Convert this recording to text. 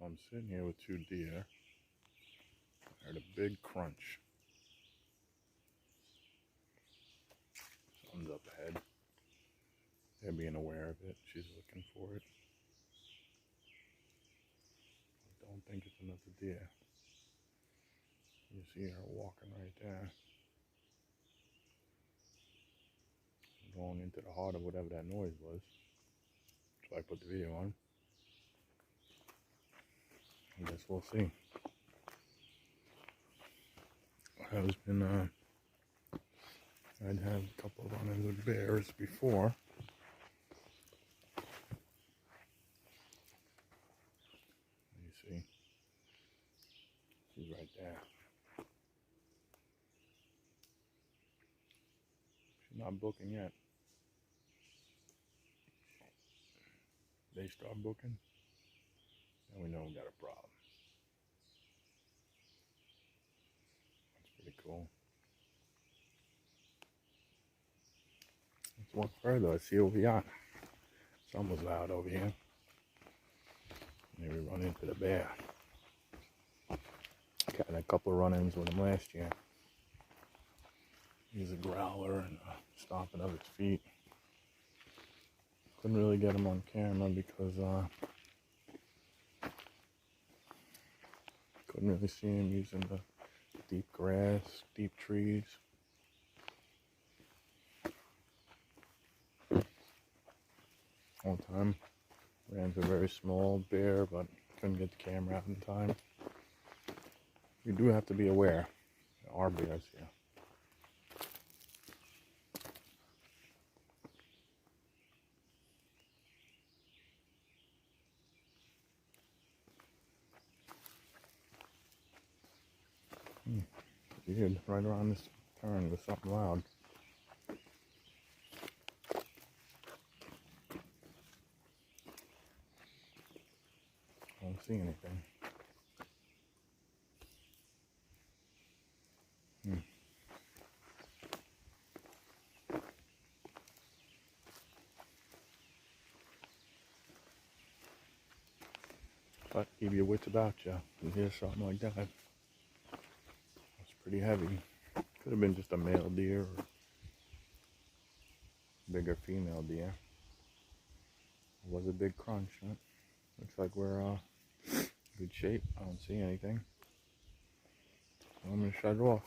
I'm sitting here with two deer. I heard a big crunch. Something's up ahead. They're being aware of it. She's looking for it. I don't think it's another deer. You see her walking right there. Going into the heart of whatever that noise was. So I put the video on. I guess we'll see. I'd had a couple of run-ins with bears before. You see, she's right there. She's not booking yet. They start booking, then we know we got a problem. That's pretty cool. Let's walk further. Let's see what we got. Something was loud over here. Maybe we run into the bear. Got a couple of run-ins with him last year. He's a growler and stomping of its feet. Couldn't really get him on camera because couldn't really see him using the deep grass, deep trees. One time, ran into a very small bear, but couldn't get the camera out in time. You do have to be aware. There are bears here. Weird, right around this turn with something loud. I don't see anything. But keep your wits about you. You hear something like that. It's pretty heavy. Could have been just a male deer or bigger female deer. It was a big crunch. Huh? Looks like we're in good shape. I don't see anything. I'm going to shut it off.